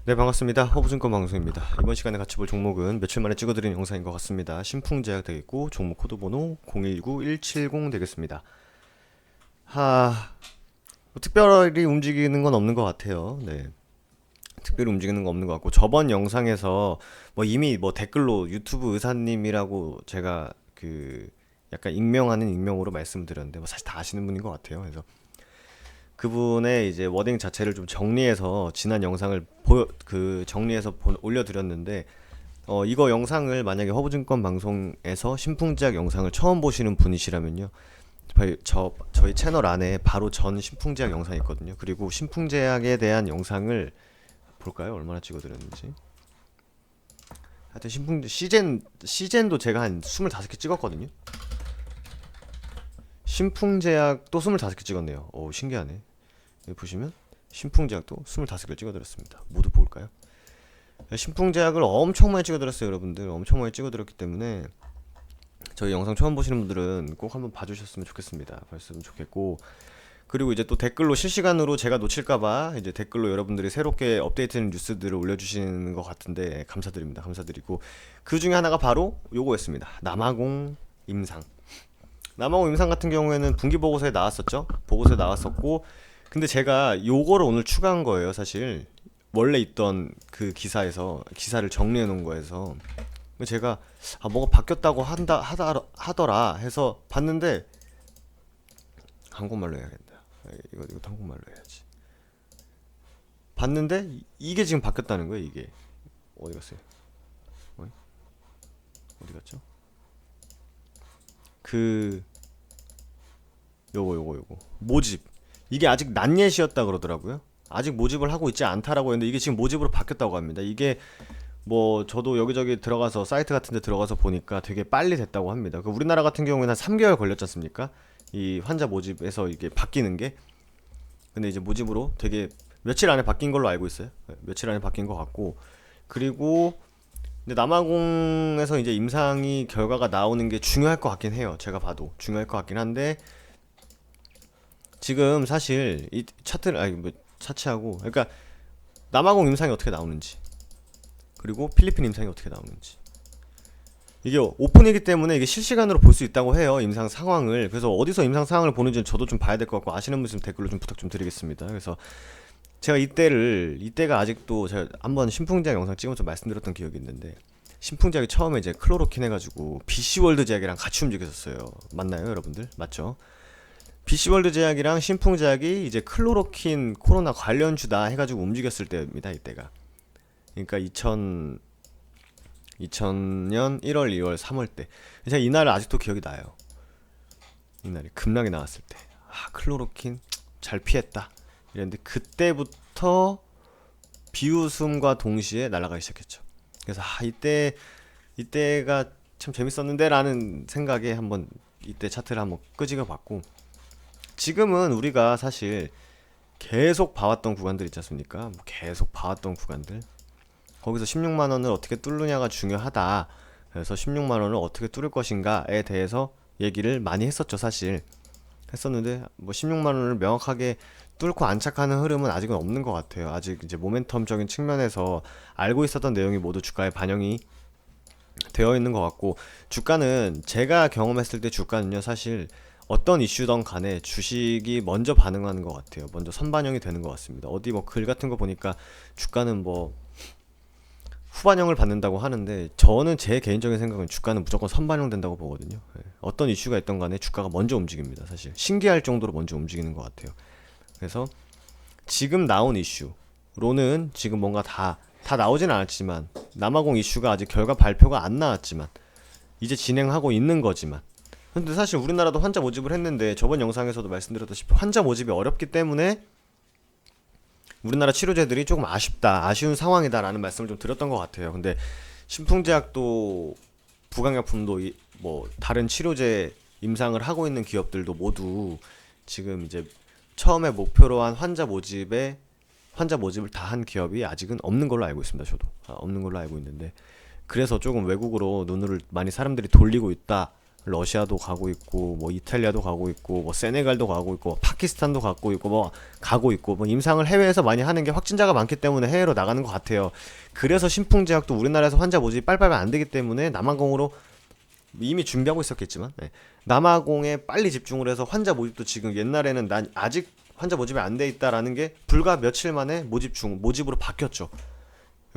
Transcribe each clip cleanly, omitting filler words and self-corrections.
네, 반갑습니다. 허브증권 방송입니다. 이번 시간에 같이 볼 종목은 며칠 만에 찍어드린 영상인 것 같습니다. 신풍제약 되겠고 종목 코드 번호 019170 되겠습니다. 뭐 특별히 움직이는 건 없는 것 같아요. 네, 특별히 움직이는 건 없는 것 같고 저번 영상에서 뭐 이미 뭐 댓글로 유튜브 의사님이라고 제가 약간 익명하는 익명으로 말씀드렸는데 뭐 사실 다 아시는 분인 것 같아요. 그래서 그분의 이제 워딩 자체를 좀 정리해서 지난 영상을 정리해서 올려드렸는데 이거 영상을 만약에 허브증권 방송에서 신풍제약 영상을 처음 보시는 분이시라면요, 저희 채널 안에 바로 전 신풍제약 영상이 있거든요. 그리고 신풍제약에 대한 영상을 볼까요? 얼마나 찍어드렸는지. 하여튼 시젠도 제가 한 25개 찍었거든요. 신풍제약도 25개 찍었네요. 오, 신기하네. 여기 보시면 신풍제약도 25개를 찍어드렸습니다. 모두 볼까요? 신풍제약을 엄청 많이 찍어드렸어요. 여러분들 엄청 많이 찍어드렸기 때문에 저희 영상 처음 보시는 분들은 꼭 한번 봐주셨으면 좋겠습니다. 봤으면 좋겠고, 그리고 이제 또 댓글로 실시간으로 제가 놓칠까봐 이제 댓글로 여러분들이 새롭게 업데이트된 뉴스들을 올려주시는 것 같은데 감사드립니다. 감사드리고, 그 중에 하나가 바로 요거였습니다. 남아공 임상. 남아공 임상 같은 경우에는 분기 보고서에 나왔었죠. 보고서에 나왔었고, 근데 제가 요거를 오늘 추가한 거예요. 사실 원래 있던 그 기사를 정리해 놓은 거에서 제가 뭐가 바뀌었다고 하더라 해서 봤는데, 한국말로 해야겠다. 이거 한국말로 해야지. 봤는데 이게 지금 바뀌었다는 거예요. 이게 어디 갔어요? 어디 갔죠? 그 요거 모집, 이게 아직 난예시였다 그러더라고요. 아직 모집을 하고 있지 않다라고 했는데 이게 지금 모집으로 바뀌었다고 합니다. 이게 뭐 저도 여기저기 들어가서 사이트 같은 데 들어가서 보니까 되게 빨리 됐다고 합니다. 우리나라 같은 경우에는 한 3개월 걸렸지 않습니까? 이 환자 모집에서 이게 바뀌는 게. 근데 이제 모집으로 되게 며칠 안에 바뀐 걸로 알고 있어요. 네, 며칠 안에 바뀐 것 같고, 그리고 근데 남아공에서 이제 임상이 결과가 나오는 게 중요할 것 같긴 해요. 제가 봐도 중요할 것 같긴 한데, 지금 사실 이 차트를 차치하고, 그러니까 남아공 임상이 어떻게 나오는지, 그리고 필리핀 임상이 어떻게 나오는지, 이게 오픈이기 때문에 이게 실시간으로 볼 수 있다고 해요. 임상 상황을. 그래서 어디서 임상 상황을 보는지는 저도 좀 봐야 될 것 같고, 아시는 분 있으면 댓글로 좀 부탁 좀 드리겠습니다. 그래서 제가 이때가 아직도 제가 한번 신풍제약 영상 찍으면서 말씀드렸던 기억이 있는데, 신풍제약이 처음에 이제 클로로킨 해가지고 BC월드 제약이랑 같이 움직였었어요. 맞나요, 여러분들? 맞죠? BC월드 제약이랑 신풍제약이 이제 클로로킨 코로나 관련주다 해가지고 움직였을 때입니다. 이때가. 그러니까 2000년 1월, 2월, 3월 때. 제가 이날을 아직도 기억이 나요. 이날이 급락이 나왔을 때. 클로로킨 잘 피했다 이랬는데, 그때부터 비웃음과 동시에 날아가기 시작했죠. 그래서 이때가 참 재밌었는데 라는 생각에 한번 이때 차트를 한번 끄집어 봤고, 지금은 우리가 사실 계속 봐왔던 구간들 있지 않습니까? 계속 봐왔던 구간들, 거기서 16만원을 어떻게 뚫느냐가 중요하다. 그래서 16만원을 어떻게 뚫을 것인가에 대해서 얘기를 많이 했었죠. 사실 했었는데, 뭐 16만원을 명확하게 뚫고 안착하는 흐름은 아직은 없는 것 같아요. 아직 이제 모멘텀적인 측면에서 알고 있었던 내용이 모두 주가에 반영이 되어 있는 것 같고, 주가는 제가 경험했을 때 주가는요, 사실 어떤 이슈던 간에 주식이 먼저 반응하는 것 같아요. 먼저 선반영이 되는 것 같습니다. 어디 뭐 글 같은 거 보니까 주가는 뭐 후반영을 받는다고 하는데, 저는 제 개인적인 생각은 주가는 무조건 선반영 된다고 보거든요. 어떤 이슈가 있던 간에 주가가 먼저 움직입니다. 사실 신기할 정도로 먼저 움직이는 것 같아요. 그래서 지금 나온 이슈로는 지금 뭔가 다 나오진 않았지만, 남아공 이슈가 아직 결과 발표가 안 나왔지만 이제 진행하고 있는 거지만, 근데 사실 우리나라도 환자 모집을 했는데, 저번 영상에서도 말씀드렸다시피 환자 모집이 어렵기 때문에 우리나라 치료제들이 조금 아쉬운 상황이다라는 말씀을 좀 드렸던 것 같아요. 근데 신풍제약도 부강약품도 뭐 다른 치료제 임상을 하고 있는 기업들도 모두 지금 이제 처음에 목표로 한 환자 모집을 다 한 기업이 아직은 없는 걸로 알고 있습니다. 저도 없는 걸로 알고 있는데, 그래서 조금 외국으로 눈을 많이 사람들이 돌리고 있다 러시아도 가고 있고 뭐 이탈리아도 가고 있고 뭐 세네갈도 가고 있고 파키스탄도 가고 있고 뭐 가고 있고 뭐 임상을 해외에서 많이 하는 게 확진자가 많기 때문에 해외로 나가는 것 같아요. 그래서 신풍제약도 우리나라에서 환자 모집이 빨리빨리 안 되기 때문에 남아공으로 이미 준비하고 있었겠지만 남아공에 빨리 집중을 해서 환자 모집도 지금 옛날에는 난 아직 환자 모집이 안 돼 있다라는 게 불과 며칠 만에 모집으로 바뀌었죠.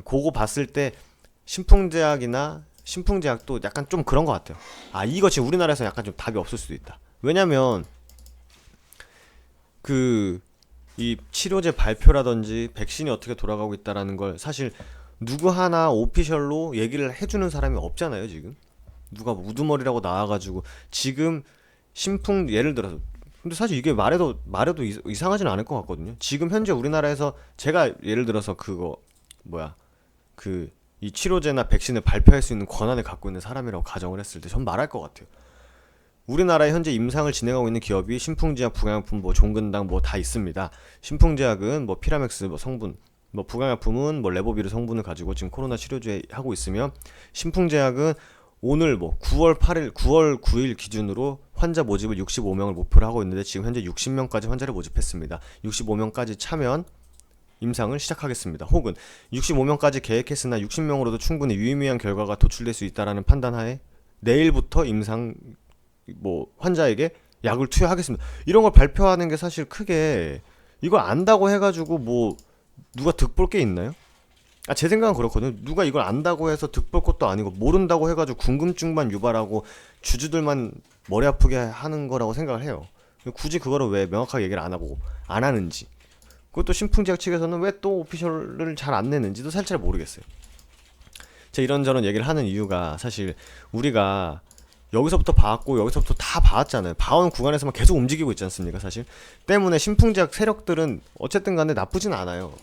그거 봤을 때 신풍제약도 약간 좀 그런 것 같아요. 아, 이거 지금 우리나라에서 약간 좀 답이 없을 수도 있다. 왜냐면 그 이 치료제 발표라든지 백신이 어떻게 돌아가고 있다라는 걸 사실 누구 하나 오피셜로 얘기를 해주는 사람이 없잖아요 지금. 누가 뭐 우두머리라고 나와가지고 지금 예를 들어서, 근데 사실 이게 말해도 이상하지는 않을 것 같거든요. 지금 현재 우리나라에서 제가 예를 들어서 그거 뭐야 그 이 치료제나 백신을 발표할 수 있는 권한을 갖고 있는 사람이라고 가정을 했을 때 전 말할 것 같아요. 우리나라에 현재 임상을 진행하고 있는 기업이 신풍제약, 부강약품, 뭐 종근당 뭐 다 있습니다. 신풍제약은 뭐 피라맥스 뭐 성분, 뭐 부강약품은 뭐 레보비르 성분을 가지고 지금 코로나 치료제 하고 있으며, 신풍제약은 오늘 뭐 9월 9일 기준으로 환자 모집을 65명을 목표로 하고 있는데 지금 현재 60명까지 환자를 모집했습니다. 65명까지 차면 임상을 시작하겠습니다. 혹은 65명까지 계획했으나 60명으로도 충분히 유의미한 결과가 도출될 수 있다라는 판단하에 내일부터 임상 뭐 환자에게 약을 투여하겠습니다. 이런 걸 발표하는 게 사실 크게 이걸 안다고 해가지고 뭐 누가 득볼 게 있나요? 아, 제 생각은 그렇거든요. 누가 이걸 안다고 해서 득볼 것도 아니고 모른다고 해가지고 궁금증만 유발하고 주주들만 머리 아프게 하는 거라고 생각을 해요. 굳이 그거를 왜 명확하게 얘기를 안 하고 안 하는지, 그것도 신풍제약 측에서는 왜 또 오피셜을 잘 안 내는지도 살짝 모르겠어요. 제가 이런저런 얘기를 하는 이유가 사실 우리가 여기서부터 봐왔고 여기서부터 다 봐왔잖아요. 봐온 구간에서만 계속 움직이고 있지 않습니까 사실. 때문에 신풍제약 세력들은 어쨌든 간에 나쁘진 않아요.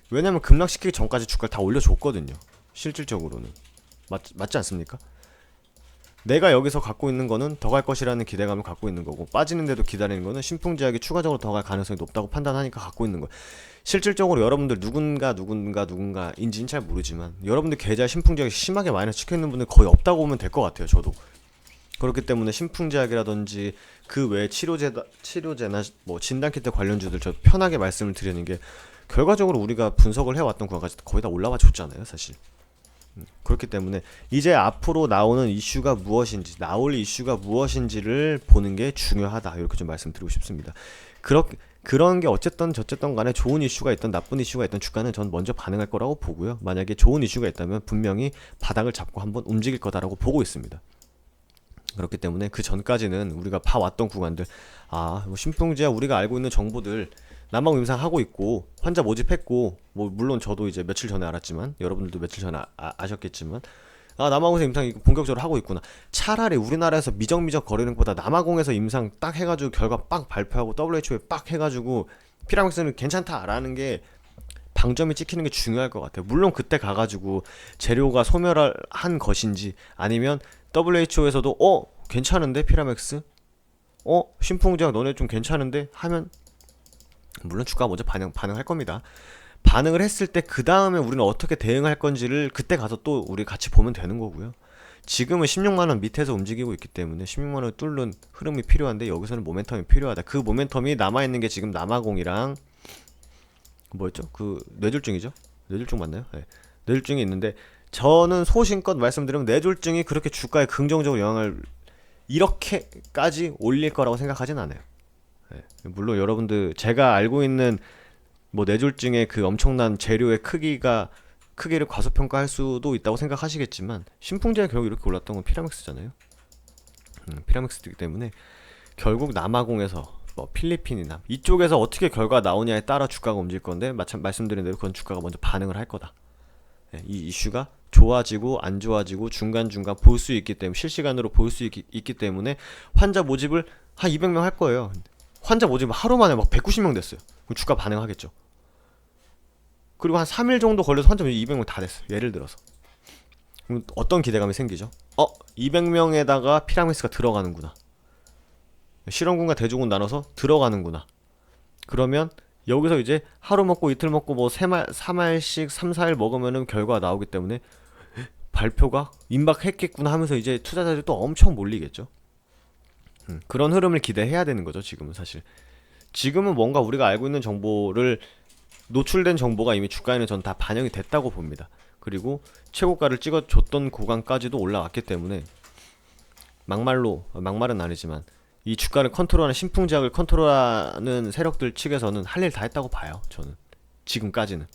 왜냐면 급락시키기 전까지 주가를 다 올려줬거든요. 실질적으로는 맞지 않습니까? 내가 여기서 갖고 있는 거는 더 갈 것이라는 기대감을 갖고 있는 거고, 빠지는데도 기다리는 거는 신풍제약이 추가적으로 더 갈 가능성이 높다고 판단하니까 갖고 있는 거예요. 실질적으로 여러분들 누군가인지는 잘 모르지만 여러분들 계좌에 신풍제약이 심하게 마이너스 찍혀있는 분들 거의 없다고 보면 될 것 같아요. 저도 그렇기 때문에 신풍제약이라든지 그 외에 치료제나 뭐 진단키트 관련주들 저 편하게 말씀을 드리는 게, 결과적으로 우리가 분석을 해왔던 구간까지 거의 다 올라와 줬잖아요 사실. 그렇기 때문에 이제 앞으로 나올 이슈가 무엇인지를 보는 게 중요하다, 이렇게 좀 말씀드리고 싶습니다. 그런 게 어쨌든 저쨌든 간에 좋은 이슈가 있던 나쁜 이슈가 있던 주가는 전 먼저 반응할 거라고 보고요. 만약에 좋은 이슈가 있다면 분명히 바닥을 잡고 한번 움직일 거다라고 보고 있습니다. 그렇기 때문에 그 전까지는 우리가 봐왔던 구간들, 뭐 신풍제약 우리가 알고 있는 정보들 남아공 임상하고 있고 환자 모집했고, 뭐 물론 저도 이제 며칠 전에 알았지만 여러분들도 며칠 전에 아셨겠지만, 남아공에서 임상 본격적으로 하고 있구나. 차라리 우리나라에서 미적미적 거리는 것보다 남아공에서 임상 딱 해가지고 결과 빡 발표하고 WHO에 빡 해가지고 피라믹스는 괜찮다라는 게 방점이 찍히는 게 중요할 것 같아요. 물론 그때 가가지고 재료가 소멸한 것인지 아니면 WHO에서도 괜찮은데 피라맥스? 신풍제약 너네 좀 괜찮은데? 하면 물론 주가가 먼저 반응할 겁니다. 반응을 했을 때 그 다음에 우리는 어떻게 대응할 건지를 그때 가서 또 우리 같이 보면 되는 거고요. 지금은 16만원 밑에서 움직이고 있기 때문에 16만원을 뚫는 흐름이 필요한데 여기서는 모멘텀이 필요하다. 그 모멘텀이 남아있는 게 지금 남아공이랑 뭐였죠? 그 뇌졸중이죠? 뇌졸중 맞나요? 네. 뇌졸중이 있는데, 저는 소신껏 말씀드리면 뇌졸중이 그렇게 주가에 긍정적으로 영향을 이렇게까지 올릴 거라고 생각하진 않아요. 네. 물론 여러분들 제가 알고 있는 뭐 뇌졸중의 그 엄청난 재료의 크기를 과소평가할 수도 있다고 생각하시겠지만, 신풍제가 결국 이렇게 올랐던 건 피라맥스잖아요. 피라맥스이기 때문에 결국 남아공에서 뭐 필리핀이나 이쪽에서 어떻게 결과가 나오냐에 따라 주가가 움직일 건데, 말씀드린 대로 그건 주가가 먼저 반응을 할 거다. 네, 이 이슈가 좋아지고 안 좋아지고 중간중간 볼 수 있기 때문에, 실시간으로 볼 수 있기 때문에 환자 모집을 한 200명 할 거예요. 환자 모집 하루 만에 막 190명 됐어요. 그럼 주가 반응하겠죠. 그리고 한 3일 정도 걸려서 환자 모집 200명 다 됐어요. 예를 들어서. 그럼 어떤 기대감이 생기죠? 200명에다가 피라미스가 들어가는구나. 실험군과 대조군 나눠서 들어가는구나. 그러면 여기서 이제 하루 먹고 이틀 먹고 뭐 3알씩 3, 4일 먹으면은 결과가 나오기 때문에 발표가 임박했겠구나 하면서 이제 투자자들이 또 엄청 몰리겠죠. 그런 흐름을 기대해야 되는 거죠. 지금은 사실. 지금은 뭔가 우리가 알고 있는 정보를 노출된 정보가 이미 주가에는 전 다 반영이 됐다고 봅니다. 그리고 최고가를 찍어줬던 구간까지도 올라왔기 때문에 막말은 아니지만 이 주가를 컨트롤하는 신풍제약을 컨트롤하는 세력들 측에서는 할 일 다 했다고 봐요. 저는 지금까지는.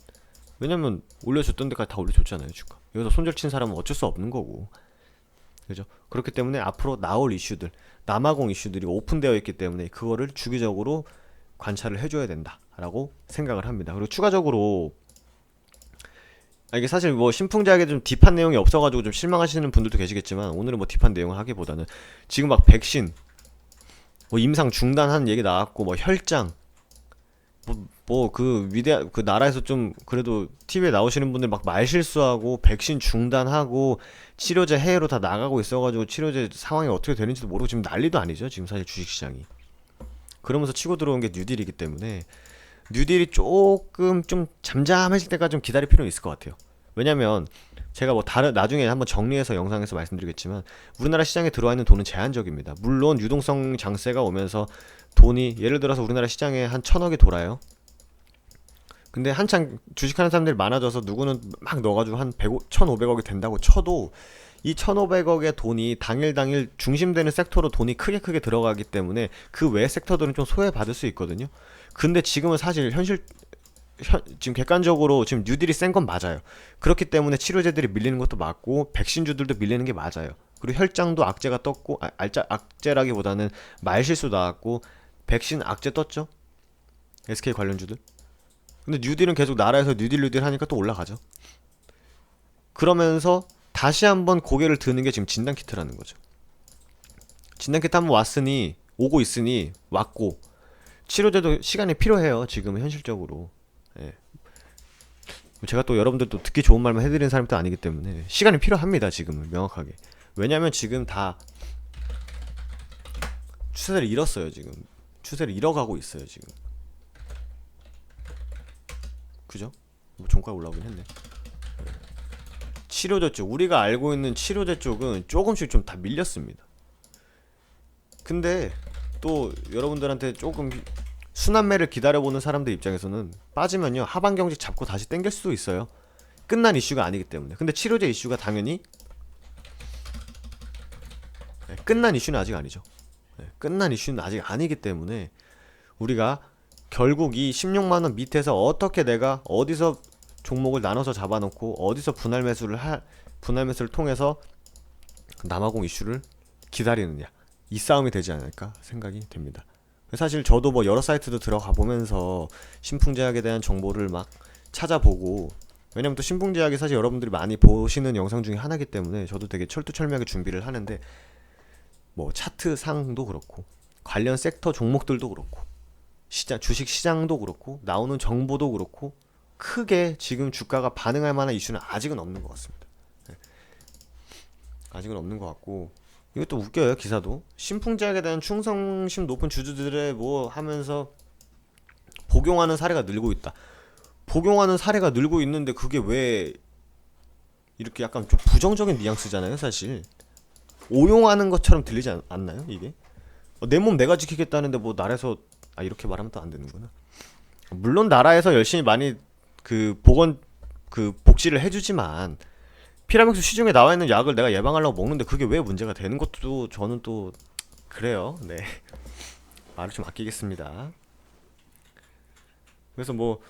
왜냐면 올려줬던 데까지 다 올려줬잖아요. 주가. 여기서 손절친 사람은 어쩔 수 없는 거고. 그죠? 그렇기 때문에 앞으로 나올 이슈들, 남아공 이슈들이 오픈되어 있기 때문에 그거를 주기적으로 관찰을 해줘야 된다라고 생각을 합니다. 그리고 추가적으로 이게 사실 뭐 신풍제약에 좀 딥한 내용이 없어가지고 좀 실망하시는 분들도 계시겠지만 오늘은 뭐 딥한 내용을 하기보다는 지금 막 백신 뭐 임상 중단한 얘기 나왔고 뭐 혈장 뭐 그 위대 그 나라에서 좀 그래도 TV에 나오시는 분들 막 말실수하고 백신 중단하고 치료제 해외로 다 나가고 있어가지고 치료제 상황이 어떻게 되는지도 모르고 지금 난리도 아니죠. 지금 사실 주식시장이. 그러면서 치고 들어온 게 뉴딜이기 때문에 뉴딜이 조금 좀 잠잠해질 때까지 좀 기다릴 필요는 있을 것 같아요. 왜냐면 제가 뭐 다른 나중에 한번 정리해서 영상에서 말씀드리겠지만 우리나라 시장에 들어와 있는 돈은 제한적입니다. 물론 유동성 장세가 오면서 돈이 예를 들어서 우리나라 시장에 한 1,000억이 돌아요. 근데 한창 주식하는 사람들이 많아져서 누구는 막 넣어가지고 한 1,500억이 된다고 쳐도 이 1,500억의 돈이 당일 중심되는 섹터로 돈이 크게 들어가기 때문에 그 외 섹터들은 좀 소외받을 수 있거든요. 근데 지금은 사실 지금 객관적으로 지금 뉴딜이 센 건 맞아요. 그렇기 때문에 치료제들이 밀리는 것도 맞고 백신주들도 밀리는 게 맞아요. 그리고 혈장도 악재가 떴고 악재라기보다는 말실수 나왔고 백신 악재 떴죠. SK 관련주들. 근데 뉴딜은 계속 나라에서 뉴딜 하니까 또 올라가죠. 그러면서 다시 한번 고개를 드는 게 지금 진단키트라는 거죠. 진단키트 한번 왔으니 오고 있으니 왔고 치료제도 시간이 필요해요. 지금은 현실적으로. 예. 제가 또 여러분들도 듣기 좋은 말만 해드리는 사람이 또 아니기 때문에 시간이 필요합니다. 지금은 명확하게. 왜냐면 지금 다 추세를 잃었어요. 지금 추세를 잃어가고 있어요. 지금. 그죠? 뭐 종가가 올라오긴 했네. 치료제 쪽 우리가 알고 있는 치료제 쪽은 조금씩 좀 다 밀렸습니다. 근데 또 여러분들한테 조금 순환매를 기다려보는 사람들 입장에서는 빠지면요 하반 경직 잡고 다시 땡길 수도 있어요. 끝난 이슈가 아니기 때문에. 근데 치료제 이슈가 당연히 끝난 이슈는 아직 아니죠. 끝난 이슈는 아직 아니기 때문에 우리가 결국 이 16만원 밑에서 어떻게 내가 어디서 종목을 나눠서 잡아놓고 어디서 분할 매수를 통해서 남아공 이슈를 기다리느냐 이 싸움이 되지 않을까 생각이 됩니다. 사실 저도 뭐 여러 사이트도 들어가 보면서 신풍제약에 대한 정보를 막 찾아보고 왜냐면 또 신풍제약이 사실 여러분들이 많이 보시는 영상 중에 하나이기 때문에 저도 되게 철두철미하게 준비를 하는데 뭐 차트상도 그렇고 관련 섹터 종목들도 그렇고 주식 시장도 그렇고 나오는 정보도 그렇고 크게 지금 주가가 반응할 만한 이슈는 아직은 없는 것 같습니다. 아직은 없는 것 같고 이것도 웃겨요. 기사도 신풍제약에 대한 충성심 높은 주주들의 뭐 하면서 복용하는 사례가 늘고 있다. 복용하는 사례가 늘고 있는데 그게 왜 이렇게 약간 좀 부정적인 뉘앙스잖아요. 사실 오용하는 것처럼 들리지 않나요? 이게 내 몸 내가 지키겠다는데 뭐 나라에서 이렇게 말하면 또 안 되는구나. 물론 나라에서 열심히 많이 복지를 해주지만 피라믹스 시중에 나와 있는 약을 내가 예방하려고 먹는데 그게 왜 문제가 되는 것도 저는 또 그래요. 네. 말을 좀 아끼겠습니다. 그래서 뭐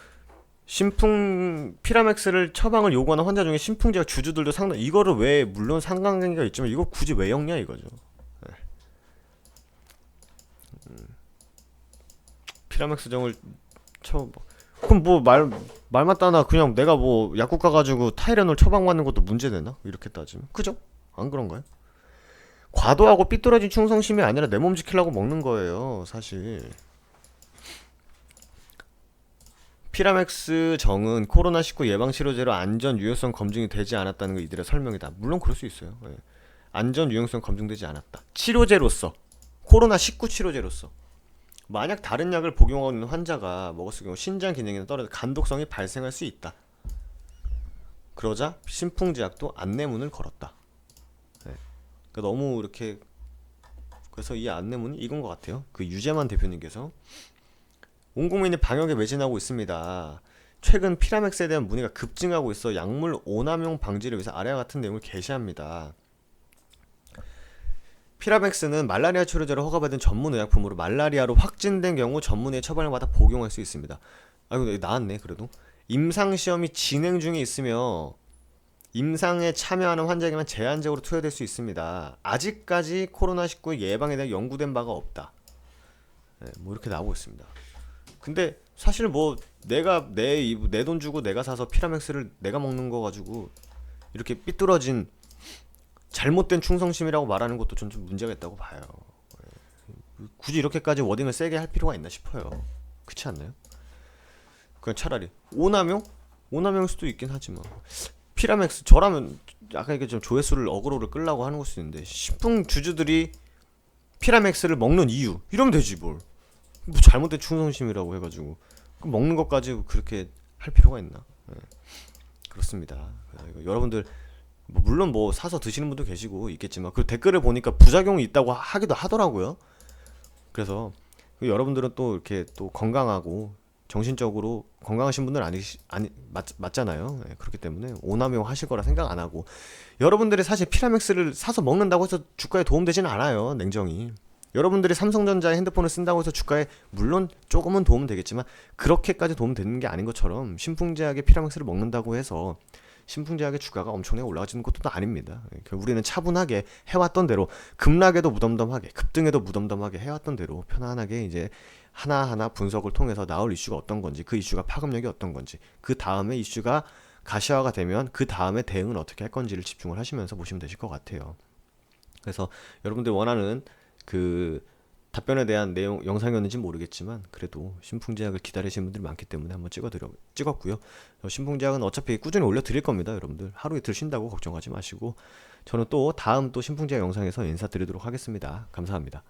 피라맥스를 처방을 요구하는 환자 중에 신풍제약 주주들도 상당 이거를 왜 물론 상관관계가 있지만 이거 굳이 왜 엮냐 이거죠. 네. 피라맥스 정을 그럼 뭐 말 맞다나 그냥 내가 뭐 약국 가가지고 타이레놀 처방받는 것도 문제되나? 이렇게 따지면 그죠? 안 그런가요? 과도하고 삐뚤어진 충성심이 아니라 내 몸 지키려고 먹는 거예요 사실. 피라맥스 정은 코로나19 예방치료제로 안전 유효성 검증이 되지 않았다는 게 이들의 설명이다. 물론 그럴 수 있어요. 네. 안전 유효성 검증되지 않았다. 치료제로서 코로나19 치료제로서 만약 다른 약을 복용하고 있는 환자가 먹었을 경우 신장 기능에는 떨어져 간독성이 발생할 수 있다. 그러자 신풍제약도 안내문을 걸었다. 네. 그러니까 너무 이렇게 그래서 이 안내문이 이건 것 같아요. 그 유재만 대표님께서 온 국민이 방역에 매진하고 있습니다. 최근 피라맥스에 대한 문의가 급증하고 있어 약물 오남용 방지를 위해서 아래와 같은 내용을 게시합니다. 피라맥스는 말라리아 치료제로 허가받은 전문 의약품으로 말라리아로 확진된 경우 전문의의 처방을 받아 복용할 수 있습니다. 아이고 나왔네. 그래도 임상시험이 진행 중에 있으며 임상에 참여하는 환자에게만 제한적으로 투여될 수 있습니다. 아직까지 코로나19 예방에 대한 연구된 바가 없다. 네, 뭐 이렇게 나오고 있습니다. 근데 사실 뭐 내가 내 돈 주고 내가 사서 피라맥스를 내가 먹는 거 가지고 이렇게 삐뚤어진 잘못된 충성심이라고 말하는 것도 좀 문제가 있다고 봐요. 굳이 이렇게까지 워딩을 세게 할 필요가 있나 싶어요. 그렇지 않나요? 그냥 차라리 오남용일 수도 있긴 하지만 피라맥스 저라면 약간 이게 좀 조회수를 어그로를 끌려고 하는 걸 수도 있는데 식품 주주들이 피라맥스를 먹는 이유 이러면 되지 뭘. 뭐 잘못된 충성심이라고 해가지고 먹는 것까지 그렇게 할 필요가 있나? 네. 그렇습니다. 여러분들 물론 뭐 사서 드시는 분도 계시고 있겠지만 그 댓글을 보니까 부작용이 있다고 하기도 하더라고요. 그래서 여러분들은 또 이렇게 또 건강하고 정신적으로 건강하신 분들 맞잖아요. 네, 그렇기 때문에 오남용 하실 거라 생각 안 하고 여러분들이 사실 피라맥스를 사서 먹는다고 해서 주가에 도움되지는 않아요. 냉정히. 여러분들이 삼성전자의 핸드폰을 쓴다고 해서 주가에 물론 조금은 도움은 되겠지만 그렇게까지 도움 되는 게 아닌 것처럼 신풍제약의 피라맥스를 먹는다고 해서 신풍제약의 주가가 엄청나게 올라가지는 것도 아닙니다. 우리는 차분하게 해왔던 대로 급락에도 무덤덤하게 급등에도 무덤덤하게 해왔던 대로 편안하게 이제 하나하나 분석을 통해서 나올 이슈가 어떤 건지 그 이슈가 파급력이 어떤 건지 그 다음에 이슈가 가시화가 되면 그 다음에 대응은 어떻게 할 건지를 집중을 하시면서 보시면 되실 것 같아요. 그래서 여러분들 원하는 그 답변에 대한 내용 영상이었는지 모르겠지만 그래도 신풍제약을 기다리시는 분들이 많기 때문에 한번 찍었고요. 신풍제약은 어차피 꾸준히 올려드릴 겁니다. 여러분들 하루 이틀 쉰다고 걱정하지 마시고 저는 또 다음 또 신풍제약 영상에서 인사드리도록 하겠습니다. 감사합니다.